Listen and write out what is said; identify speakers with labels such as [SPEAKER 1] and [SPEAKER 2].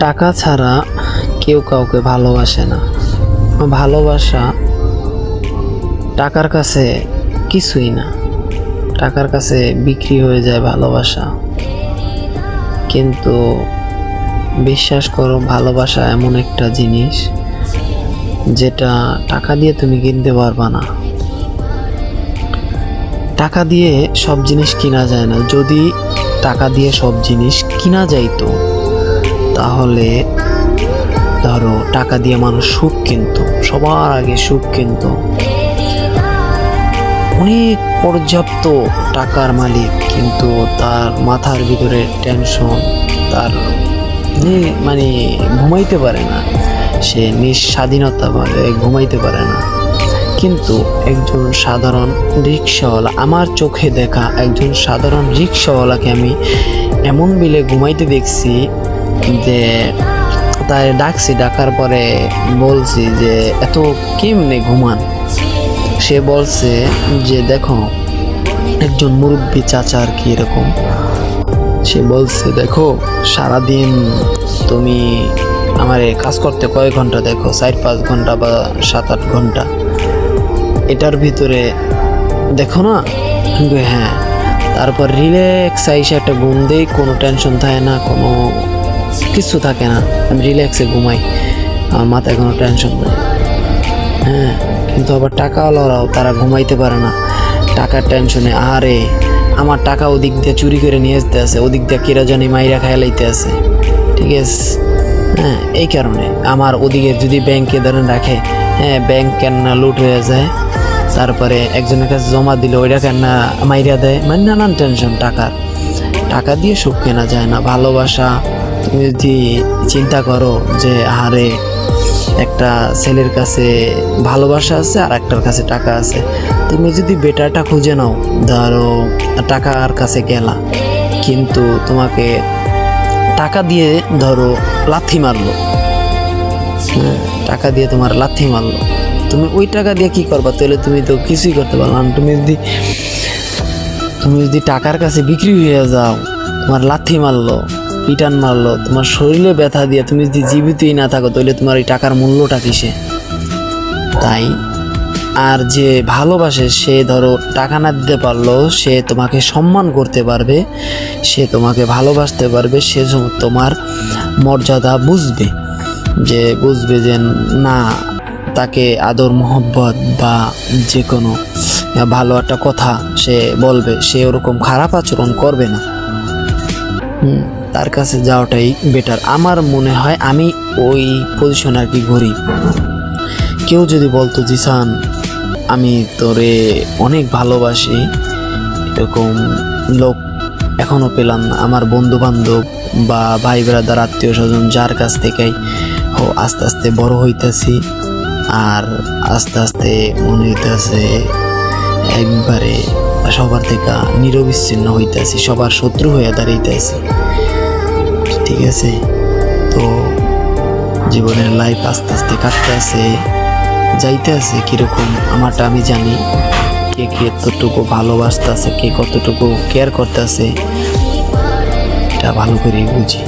[SPEAKER 1] টাকা ছাড়া কেউ কাউকে ভালোবাসে না। ভালোবাসা টাকার কাছে কিছুই না, টাকার কাছে বিক্রি হয়ে যায় ভালোবাসা। কিন্তু বিশ্বাস করো, ভালোবাসা এমন একটা জিনিস যেটা টাকা দিয়ে তুমি কিনতে পারবা না। টাকা দিয়ে সব জিনিস কিনা যায় না। যদি টাকা দিয়ে সব জিনিস কিনা যাইতো তাহলে ধরো টাকা দিয়ে মানুষ সুখ কিনতো, সবার আগে সুখ কিনতো। অনেক পর্যাপ্ত টাকার মালিক, কিন্তু তার মাথার ভিতরে টেনশন, তার মানে ঘুমাইতে পারে না, সে স্বাধীনতা বলে ঘুমাইতে পারে না। কিন্তু একজন সাধারণ রিক্সাওয়ালা, আমার চোখে দেখা একজন সাধারণ রিক্সাওয়ালাকে আমি এমন বিলে ঘুমাইতে দেখছি যে তাই ডাকছি, ডাকার পরে বলছি যে এত কেমনে ঘুমান। সে বলছে যে দেখো, একজন মুরব্বী চাচা আর কি এরকম, সে বলছে দেখো সারাদিন তুমি আমার কাজ করতে কয় ঘন্টা, দেখো 4-5 ঘন্টা বা 7-8 ঘন্টা, এটার ভিতরে দেখো না। হ্যাঁ, তারপর রিল্যাক্স আইসে একটা ঘুম দেই, কোনো টেনশন থাকে না, কোনো কিছু থাকে না, আমি রিল্যাক্সে ঘুমাই, আমার মাথায় কোনো টেনশন নেই। হ্যাঁ, কিন্তু আবার টাকাওয়ালারাও তারা ঘুমাইতে পারে না টাকার টেনশনে। আরে আমার টাকা ওদিক দিয়ে চুরি করে নিয়ে আসতে আছে, ওদিক দিয়ে কেরা জানি মাইরা খাইলাইতে আছে, ঠিক আছে। হ্যাঁ, এই কারণে আমার ওদিকে যদি ব্যাংকে ধরেন রাখে, হ্যাঁ ব্যাংক কেন না লুট হয়ে যায়, তারপরে একজনের কাছে জমা দিলে ওইটা কেন না মাইরা দেয়, মানে নানান টেনশন। টাকা দিয়ে সুখ কেনা যায় না। ভালোবাসা তুমি যদি চিন্তা করো যে আরে একটা ছেলের কাছে ভালোবাসা আছে আর একটার কাছে টাকা আছে, তুমি যদি বেটারটা খুঁজে নাও, ধরো টাকার কাছে গেলা, কিন্তু তোমাকে টাকা দিয়ে ধরো লাথি মারলো, হ্যাঁ টাকা দিয়ে তোমার লাথি মারলো, তুমি ওই টাকা দিয়ে কি করবা? তাহলে তুমি তো কিছুই করতে পারলা না। তুমি যদি টাকার কাছে বিক্রি হয়ে যাও, তোমার লাথি মারলো, পিটান মারলো, তোমার শরীরে ব্যথা দিয়ে তুমি যদি জীবিতই না থাকো, তাহলে তোমার এই টাকার মূল্যটা কিসে? তাই আর যে ভালোবাসে সে ধরো টাকা না দিতে পারলো, সে তোমাকে সম্মান করতে পারবে, সে তোমাকে ভালোবাসতে পারবে, সে তোমার মর্যাদা বুঝবে, যে না, তাকে আদর মোহব্বত বা যে কোনো ভালো একটা কথা সে বলবে, সে ওরকম খারাপ আচরণ করবে না। তার কাছে যাওয়াটাই বেটার আমার মনে হয়। আমি ওই পজিশন আর কি ঘুরি। কেউ যদি বলতো জিসান আমি তোরে অনেক ভালোবাসি, এরকম লোক এখনো পেলাম না। আমার বন্ধু বান্ধব বা ভাই ব্রাদার আত্মীয় স্বজন যার কাছ থেকেই আস্তে আস্তে বড় হইতেছি, আর আস্তে আস্তে মনে হইতেছে একবারে সবার থেকে নিরবিচ্ছিন্ন হইতেছি, সবার শত্রু হয়ে দাঁড়াইতেছি, ঠিক আছে। তো জীবনের লাইফ আস্তে আস্তে কাটতে আছে, যাইতে আছে কিরকম আমারটা আমি জানি। কে কতটুকু ভালোবাসতে আছে, কে কতটুকু কেয়ার করতে আছে, এটা ভালো করে বুঝি।